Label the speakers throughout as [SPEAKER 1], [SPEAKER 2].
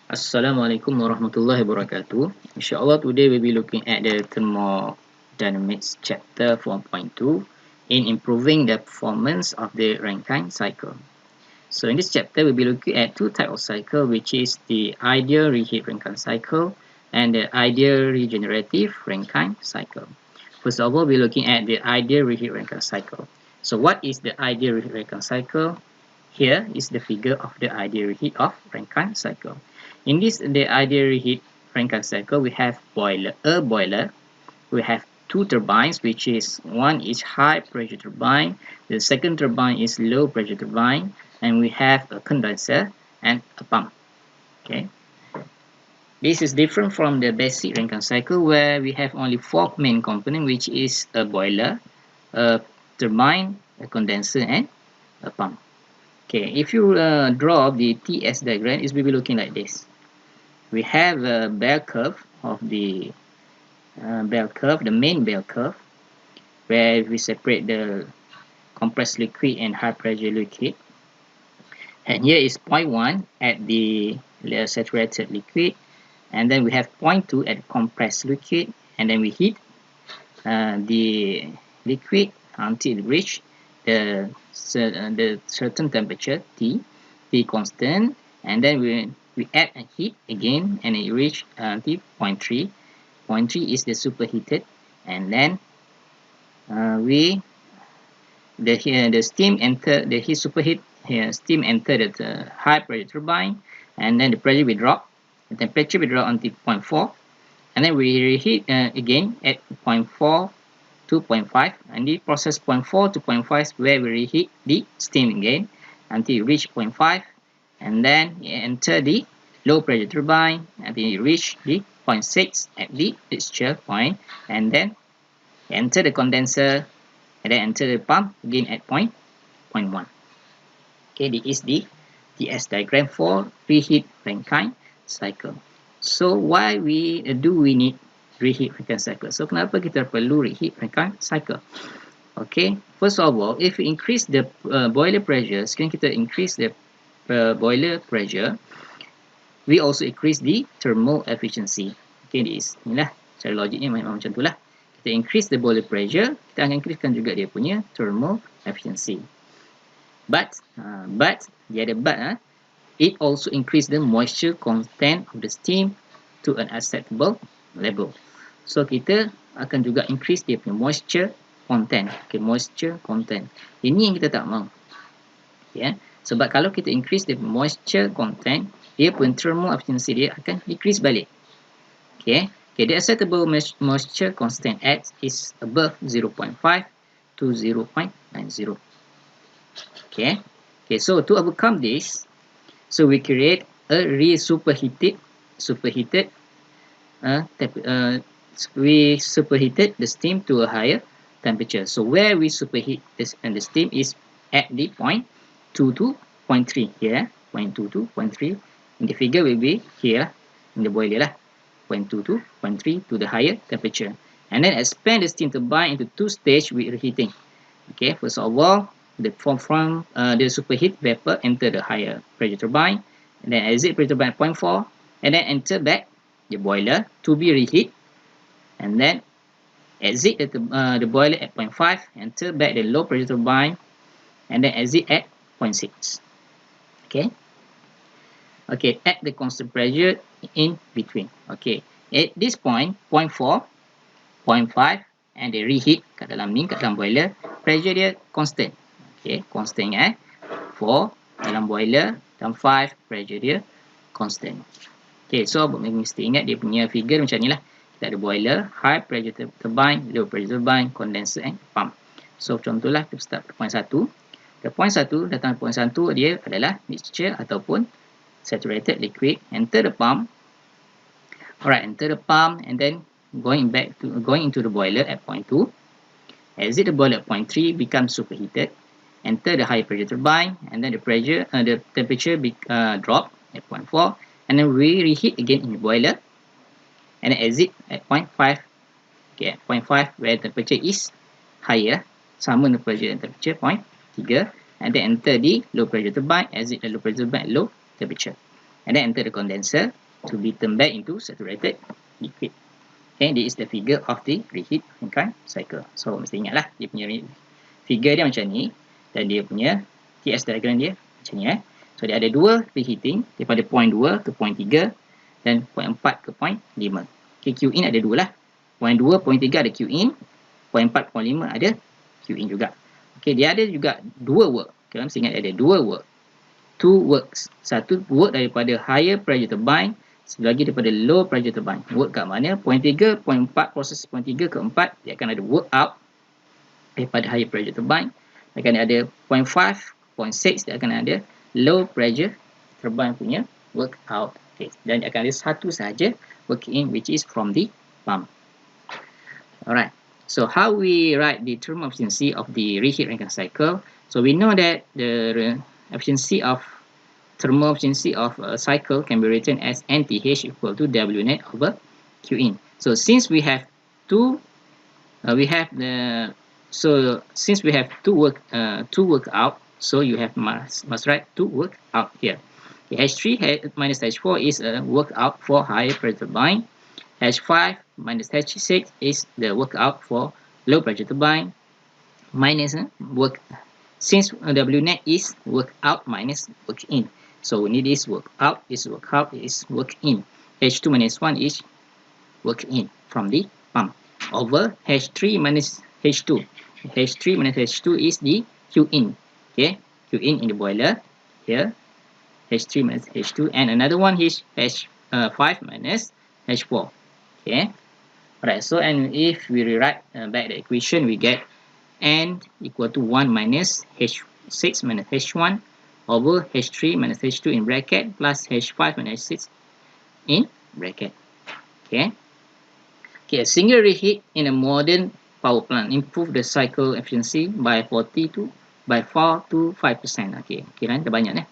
[SPEAKER 1] Assalamualaikum warahmatullahi wabarakatuh. Inshallah today we'll be looking at the thermodynamics chapter 4.2 in improving the performance of the Rankine cycle. So in this chapter we'll be looking at two types of cycle, which is the ideal reheat Rankine cycle and the ideal regenerative Rankine cycle. First of all, we're looking at the ideal reheat Rankine cycle. So what is the ideal reheat Rankine cycle? Here is the figure of the ideal reheat of Rankine cycle. In this, the ideal reheat Rankine cycle, we have a boiler. We have two turbines, which is one is high pressure turbine, the second turbine is low pressure turbine, and we have a condenser and a pump. Okay. This is different from the basic Rankine cycle where we have only four main components, which is a boiler, a turbine, a condenser, and a pump. Okay, if you draw the TS diagram, it will be looking like this. We have a bell curve of the the main bell curve, where we separate the compressed liquid and high pressure liquid. And here is point 1 at the saturated liquid, and then we have point 2 at compressed liquid, and then we heat the liquid until it reach the certain temperature T constant, and then we add a heat again and it reach T point 3. Point 3 is the superheated, and then the steam enter the heat superheat here, steam enter the high pressure turbine, and then the pressure will drop, the temperature will drop until 0.4, and then we reheat again at 0.4 to 0.5, and the process 0.4 to 0.5 is where we reheat the steam again until you reach 0.5, and then you enter the low pressure turbine until you reach the 0.6 at the mixture point, and then enter the condenser, and then enter the pump again at 0.1. Okay, this is the TS diagram for reheat Rankine cycle. So why we need reheat Rankine cycle? So kenapa kita perlu reheat Rankine cycle? Okay, first of all, if we increase the boiler pressure, sekarang kita increase the boiler pressure, we also increase the thermal efficiency. Okay, inilah cara logiknya memang macam itulah. Kita increase the boiler pressure, kita akan increasekan juga dia punya thermal efficiency. But the other but, it also increase the moisture content of the steam to an acceptable level. So kita akan juga increase dia punya moisture content. Okay, moisture content. Ini yang kita tak mahu. Yeah. Sebab kalau kita increase the moisture content, dia pun thermal efficiency dia akan decrease balik. Okay. The acceptable moisture constant X is above 0.5 to 0.90. Okay. So to overcome this, so we create a we superheated the steam to a higher temperature. So where we superheat this and the steam is at the point 2 to 0.3 here, 0.2 to 0.3. In the figure will be here in the boiler lah, 0.2 to 0.3 to the higher temperature, and then expand the steam turbine into two stages with reheating. Okay, first of all, the superheat vapor enter the higher pressure turbine, and then exit pressure turbine at 0.4, and then enter back the boiler to be reheat, and then exit the boiler at 0.5, enter back the low pressure turbine, and then exit at 0.6. Okay. At the constant pressure in between. Okay, at this point 0.4, 0.5, and the reheat kat dalam boiler, pressure dia constant. Okay, constant 4 dalam boiler dan 5 pressure dia constant. Okay, so mesti ingat dia punya figure macam ni lah. Kita ada boiler, high pressure turbine, low pressure turbine, condenser and pump. So contohlah kita start pada point 1. Pada point 1, datang point 1 dia adalah mixture ataupun saturated liquid. Enter the pump. Alright, enter the pump and then going into the boiler at point 2. Exit the boiler at point 3, become superheated. Enter the high pressure turbine, and then the temperature drop at 0.4, and then we reheat again in the boiler, and then exit at 0.5. Okay, at 0.5 where temperature is higher, sama dengan pressure and temperature 0.3, and then enter the low pressure turbine, exit the low pressure turbine at low temperature. and then enter the condenser to be turned back into saturated liquid. Okay, this is the figure of the reheat Rankine cycle. So mesti ingatlah dia punya figure dia macam ni, dan dia punya TS diagram dia macam ni. So dia ada dua reheating daripada point 2 ke point 3 dan point 4 ke point 5. Okay, Q in ada dua lah. Point 2, point 3 ada Q in, point 4, point 5 ada Q in juga. Okay, dia ada juga dua work. Okay, mesti ingat ada dua work. Two works. Satu work daripada higher pressure turbine, satu lagi daripada low pressure turbine. Work kat mana? Point 3, point 4, proses point 3 ke 4, dia akan ada work out daripada higher pressure turbine. Dia akan ada point 5, point 6, dia akan ada low pressure turbine punya work out. Okay. Dan dia akan ada satu sahaja work in, which is from the pump. Alright. So how we write the thermal efficiency of the reheat Rankine cycle? So we know that the efficiency of thermal efficiency of a cycle can be written as NTH equal to W net over Q in. So since we have two work out, so you have must write two work out here. Okay, H3 minus H4 is a work out for higher pressure turbine. H5 minus H6 is the work out for low pressure turbine. Minus work, since W net is work out minus work in. So we need this work out, is work out, is work in. H2 minus 1 is work in from the pump over H3 minus H2. H3 minus H2 is the Q in. Okay, Q in the boiler here. H3 minus H2, and another one is H5 minus H4. Okay, alright. So and if we rewrite back the equation, we get N equal to 1 minus H6 minus H1 over H3 minus H2 in bracket plus H5 minus H6 in bracket. Okay. Okay, a single reheat in a modern power plant improve the cycle efficiency by 4 to 5%. Okay, kira dah banyak dah.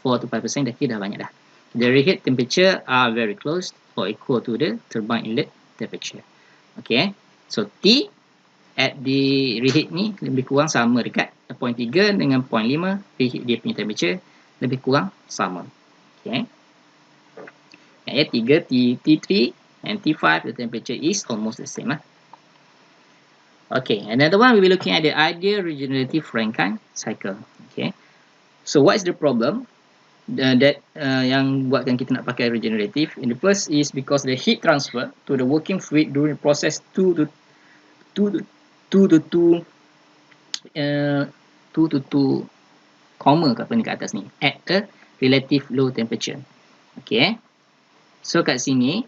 [SPEAKER 1] 4 to 5% dah kira dah banyak dah. The reheat temperature are very close or equal to the turbine inlet temperature. Okay, so T at the reheat ni lebih kurang sama dekat point 3 dengan point 5, reheat dia punya temperature lebih kurang sama. Okay, at 3, T3 and T5, the temperature is almost the same. Okay, another one we will be looking at the ideal regenerative Rankine cycle. Okay, so what is the problem yang buatkan kita nak pakai regenerative? In the first is because the heat transfer to the working fluid during process 2 to 2 comma apa ni kat atas ni, at a relative low temperature. Okay, so kat sini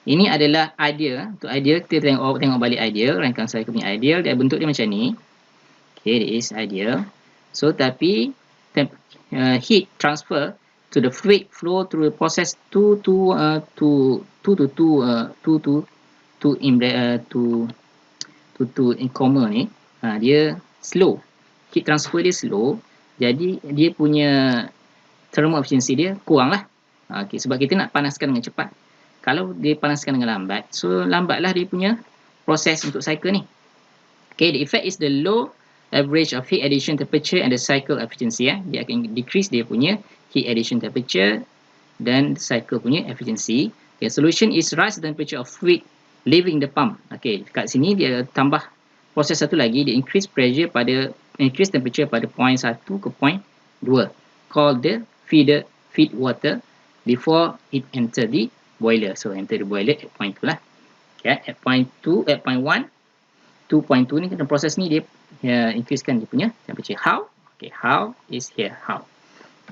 [SPEAKER 1] ini adalah ideal. Untuk ideal kita tengok balik ideal, Rankine cycle punya ideal, dia bentuk dia macam ni. Okay, this is ideal. So tapi heat transfer to the fluid flow through the process 2 in comma ni, dia slow. Heat transfer dia slow, jadi dia punya thermal efficiency dia kurang lah. Okay, sebab kita nak panaskan dengan cepat. Kalau dia panaskan dengan lambat, so lambatlah dia punya proses untuk cycle ni. Okay, the effect is the low average of heat addition temperature and the cycle efficiency. Dia akan decrease dia punya heat addition temperature dan cycle punya efficiency. Okay, solution is rise the temperature of fluid leaving the pump. Okay, kat sini dia tambah proses satu lagi, dia increase temperature pada point 1 ke point 2, called the feed water before it enter the boiler. So enter the boiler at point 2 lah. Okay, at point 1, 2.2 ni kena proses ni dia increasekan dia punya temperature. How? Okay, how is here. How?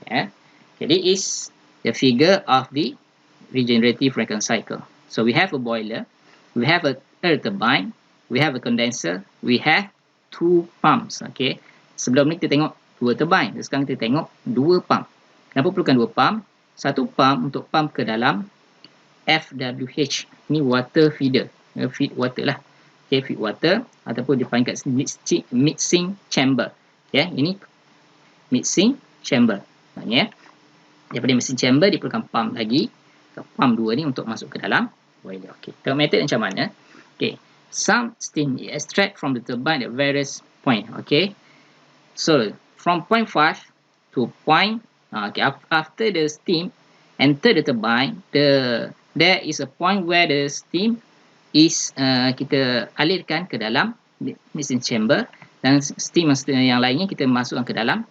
[SPEAKER 1] Yeah. Okay, this is the figure of the regenerative Rankine cycle. So we have a boiler, we have a air turbine, we have a condenser, we have two pumps. Okay, sebelum ni kita tengok dua turbine, sekarang kita tengok dua pump. Kenapa perlukan dua pump? Satu pump untuk pump ke dalam FWH, ni water feeder, feed water lah. Okay, feed water ataupun dipanggil kat mixing chamber. Okay, ini mixing chamber. Maknanya daripada mixing chamber diperlukan pump lagi, pump 2 ni untuk masuk ke dalam boiler. Okay, tengok method macam mana. Okay, some steam is extract from the turbine at various point. Okay, so from point 5 to point, okay, after the steam enter the turbine, there is a point where the steam is kita alirkan ke dalam mixing chamber, dan steam yang lainnya kita masukkan ke dalam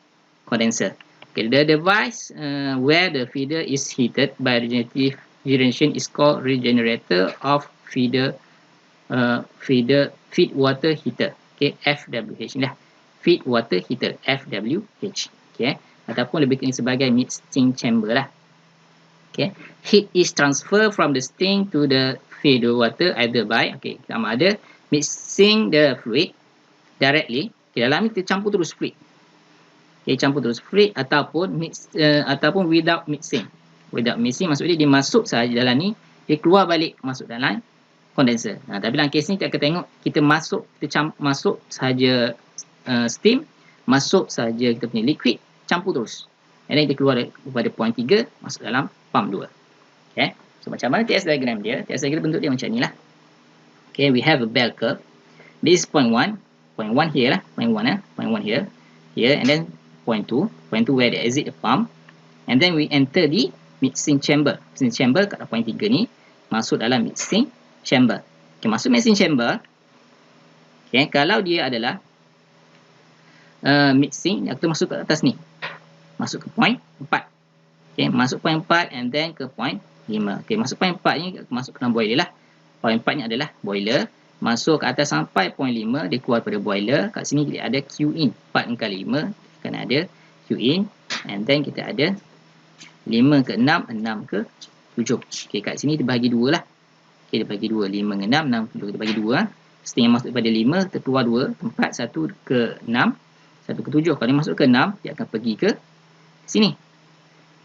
[SPEAKER 1] condenser. Okay, the device where the feeder is heated by regenerative generation is called regenerator of feed water heater. Okay, FWH lah. Feed water heater, FWH. Okay, ataupun lebih kenal sebagai mixing chamber lah. Okay, heat is transferred from the steam to the feeder water either by, okay, sama ada mixing the fluid directly, okay, dalam ni kita campur terus fluid. Okay, campur terus fluid ataupun ataupun without mixing. Without mixing maksudnya dia masuk sahaja dalam ni, dia keluar balik masuk dalam condenser. Tapi dalam kes ni kita akan tengok kita masuk sahaja steam, masuk sahaja kita punya liquid, campur terus. And then kita keluar daripada point 3 masuk dalam pump 2. Okay. So macam mana TS diagram dia? TS diagram bentuk dia macam ni lah. Okay, we have a bell curve. This is point 1. Point 1 here lah. Point 1 Point 1 here. Here, and then point 2. Point 2 where they exit the pump. And then we enter the mixing chamber. Mixing chamber kat point 3 ni masuk dalam mixing chamber. Okay, masuk mixing chamber. Okay, kalau dia adalah mixing, kita masuk ke atas ni. Masuk ke point 4. Okay, masuk point 4 and then ke point 5. Okay, masuk point 4 ni masuk ke dalam boiler lah. Point 4 ni adalah boiler. Masuk ke atas sampai point 5, dia keluar pada boiler. Kat sini kita ada Q in. 4 kali 5, akan ada Q in. And then kita ada 5 ke 6, 6 ke 7. Okay, kat sini dia bagi 2 lah. Okay, dia bagi 2. 5 ke 6, 6 ke 7. Kita bagi 2 lah. Steam yang masuk daripada 5, terkeluar 2. Tempat 1 ke 6, 1 ke 7. Kalau dia masuk ke 6, dia akan pergi ke sini.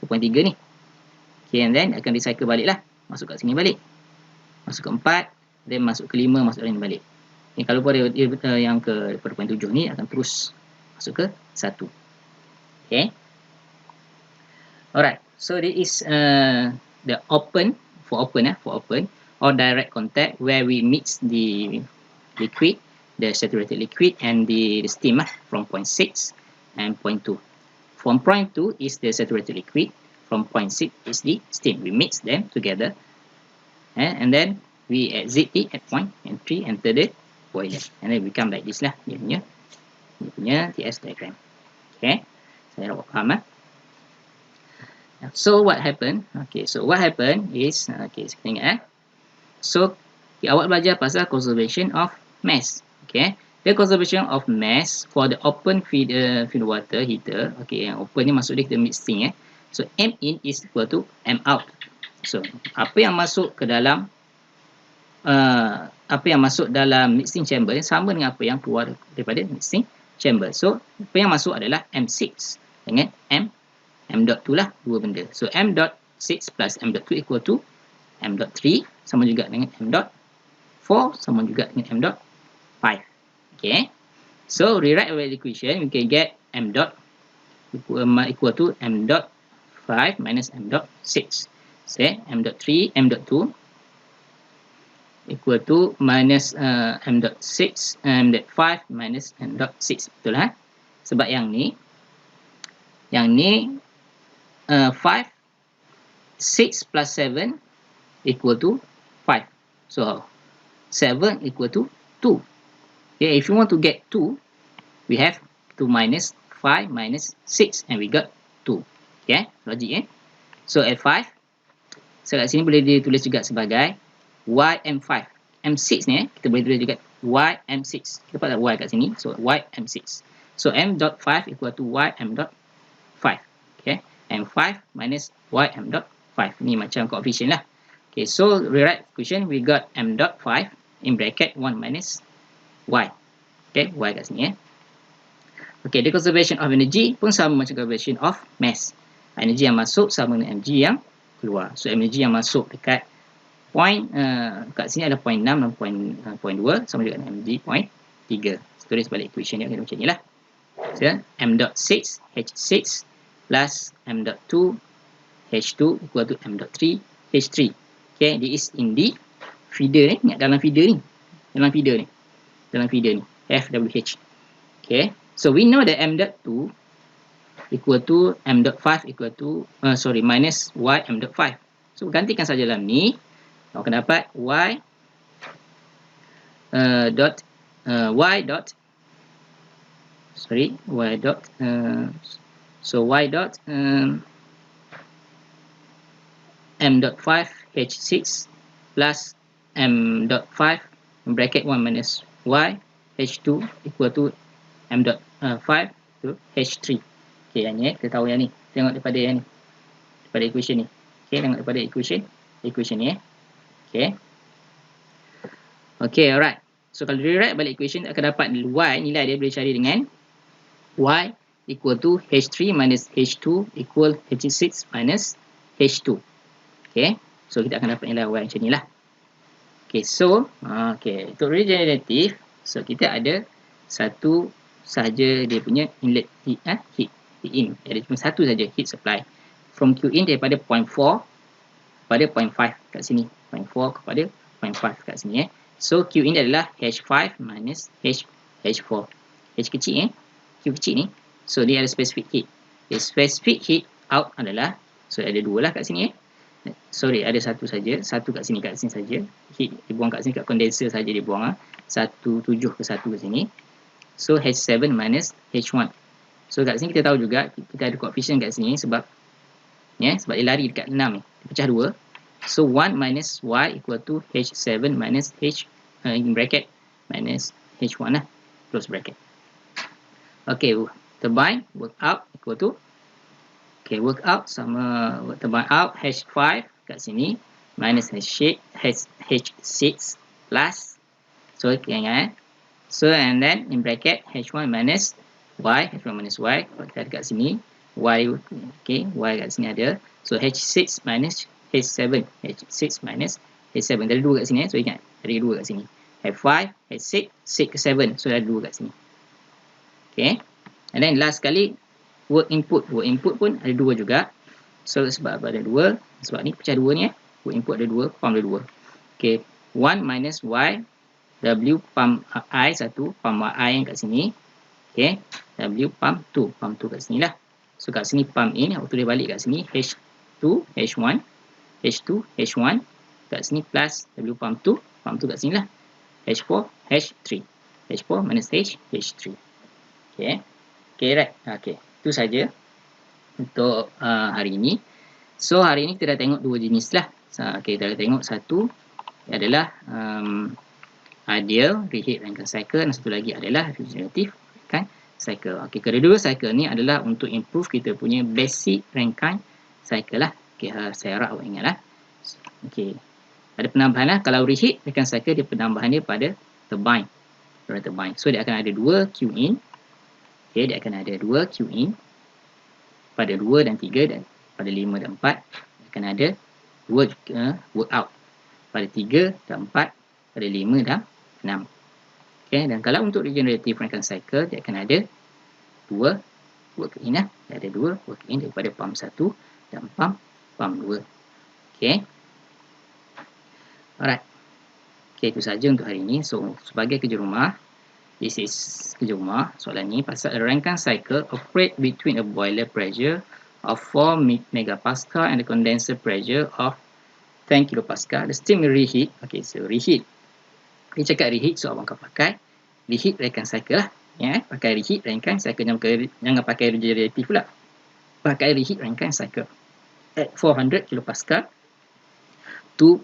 [SPEAKER 1] Ke point 3 ni. Okay, and then akan recycle balik lah. Masuk kat sini balik. Masuk ke 4. Then masuk ke 5, masuk dalam balik. Okay, kalau pada yang ke point 7 ni, akan terus masuk ke 1. Okay. Alright. So this is the open or direct contact where we mix the liquid, the saturated liquid and the steam from point 6 and point 2. From point 2 is the saturated liquid. From point 6 is the steam. We mix them together. And then we exit it at point 3, enter the boiler. And then we come like this lah. Dia punya TS diagram. Okay. Saya harap faham. So what happened? Okay. So what happened is, okay, kita ingat So, awak belajar pasal conservation of mass. Okay. The conservation of mass for the open feed water heater. Okay, yang open ni maksud dia kita mixing. So, M in is equal to M out. So, apa yang masuk ke dalam mixing chamber sama dengan apa yang keluar daripada mixing chamber. So, apa yang masuk adalah M6 dengan M.2 lah, dua benda. So, M.6 plus M.2 equal to M.3 sama juga dengan M.4 sama juga dengan M.5. Okay. So, rewrite our equation, we can get M.equal to M.5 minus M.6. Say M.3, M.2 equal to minus M.6, M.5 minus M.6. Betul lah. Sebab yang ni 5, 6 plus 7 equal to 5. So, 7 equal to 2. Okay, if you want to get 2, we have to minus 5 minus 6 and we got 2. Okay, logik So, at 5, so kat sini boleh ditulis juga sebagai YM5. M6 ni kita boleh tulis juga YM6. Kita dapat Y kat sini. So, YM6. So, M.5 equal to YM.5. Okay, M5 minus YM.5. Ni macam coefficient lah. Okay, so rewrite equation, we got M.5 in bracket 1 minus Y. Okay, Y kat sini Okay, the conservation of energy pun sama macam conservation of mass. Energy yang masuk sama dengan energy yang keluar. So, energy yang masuk dekat point, kat sini ada point 6 dan point 2 sama juga dengan energy point 3. Tulis balik equation dia macam ni lah. So, M.6 H6 plus M.2 H2 equal to M.3 H3. Okay, this is in the feeder ni. Ingat dalam feeder ni. Dalam feeder ni. FWH. Okay, so we know that M.2 equal to m.5 equal to minus y m.5. So gantikan saja dalam ni, akan dapat y dot y dot m.5 h6 plus m.5 bracket 1 minus y h2 equal to m.5 to h3. Okay, yang ni kita tahu yang ni. Tengok daripada yang ni, daripada equation ni. Okay, tengok daripada equation ni. Okay, alright. So kalau rewrite balik equation, akan dapat y, nilai dia boleh cari dengan y equal to h3 minus h2 equal h6 minus h2. Okay, so kita akan dapat nilai y macam ni lah. Okay, so untuk regenerative, so kita ada satu sahaja dia punya inlet heat in, ada cuma satu saja heat supply from Q in daripada 0.4 kepada 0.5 kat sini, 0.4 kepada 0.5 kat sini. So Q in adalah H5 minus H4. H kecil Q kecil ni, so dia ada specific heat. Specific heat out adalah, so ada dua lah kat sini sorry, ada satu saja, satu kat sini saja. Heat dibuang kat sini, kat condenser saja dibuang 17 ke 1 ke sini. So H7 minus H1. So kat sini kita tahu juga kita ada coefficient kat sini sebab sebab dia lari dekat 6 ni, dia pecah 2. So 1 minus y equal to H7 minus H in bracket minus H1 lah, close bracket. Okay, turbine work out equal to, work out sama turbine out H5 kat sini minus H6 plus, so ingat so and then in bracket H1 minus y, H1 minus y, kalau kita ada kat sini y, y kat sini ada, so H6 minus H7, H6 minus H7, ada 2 kat sini so ingat ada 2 kat sini, H5, H6, 6 ke 7, so ada 2 kat sini. Okay, and then last sekali work input pun ada 2 juga, so sebab ada 2, sebab ni pecah 2 ni work input ada 2, pump ada 2. Okay, 1 minus y, W pump I 1, pump I yang kat sini. Okay, W pump 2 kat sini lah. So kat sini pump in, aku tulis balik kat sini H2, H1, H2, H1, kat sini plus W pump 2 kat sini lah, H4, H3, H4 minus H3. Okay, right. Okay, itu saja untuk hari ini. So hari ini kita dah tengok 2 jenis lah. Okay, kita dah tengok satu adalah ideal reheat rangkaian cycle, dan satu lagi adalah regenerative rangkaian cycle. Okay, kedua-dua cycle ni adalah untuk improve kita punya basic rangkaian cycle lah. Okay, saya harap awak ingat lah. Okay, ada penambahan lah. Kalau reheat rangkaian cycle, dia penambahan dia pada turbine. So dia akan ada 2 Q in. Okay, dia akan ada 2 Q in pada 2 dan 3, dan pada 5 dan 4 akan ada 2 work out pada 3 dan 4, pada 5 dan 6. Okay, dan kalau untuk regenerative rangkaian cycle, dia akan ada 2 work in lah. Dia ada 2 work in daripada pump 1 dan pump 2. Okay, alright. Okay, itu saja untuk hari ini. So sebagai kerja rumah, this is kerja rumah soalan ni pasal rangkaian cycle operate between a boiler pressure of 4 megapascal and a condenser pressure of 10 kilopascal. The steam reheat. Okay, so reheat. Dia cakap reheat, so abang akan pakai reheat rangkaian cycle lah. Pakai reheat rangkaian cycle, jangan pakai regenerative pula. Pakai reheat rangkaian cycle at 400 kilopascal to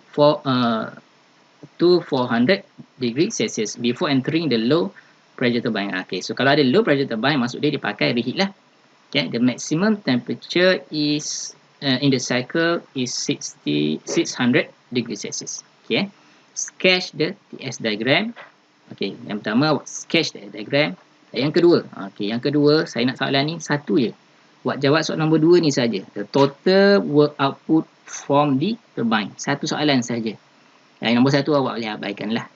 [SPEAKER 1] 400 degree Celsius before entering the low pressure turbine. Okay, so kalau ada low pressure turbine, maksud dia pakai reheat lah. Okay, the maximum temperature is in the cycle is 600 degree Celsius. Okay, sketch the TS diagram. Okay, yang pertama sketch the diagram. Yang kedua, yang kedua saya nak soalan ni satu je. Buat jawab soalan nombor 2 ni saja. The total work output from the turbine. Satu soalan saja. Yang nombor 1 awak boleh abaikan lah.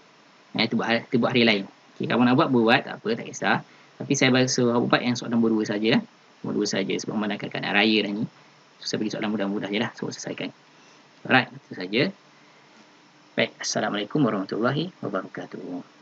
[SPEAKER 1] Itu buat hari lain. Okay, kamu nak buat tak apa, tak kisah. Tapi saya suruh awak buat yang soalan nombor 2 saja lah. Nombor 2 saja sebab memandangkan keadaan raya dah ni. So, saya bagi soalan mudah-mudah je lah. So, selesaikan. Alright, itu saja. Baik, Assalamualaikum warahmatullahi wabarakatuh.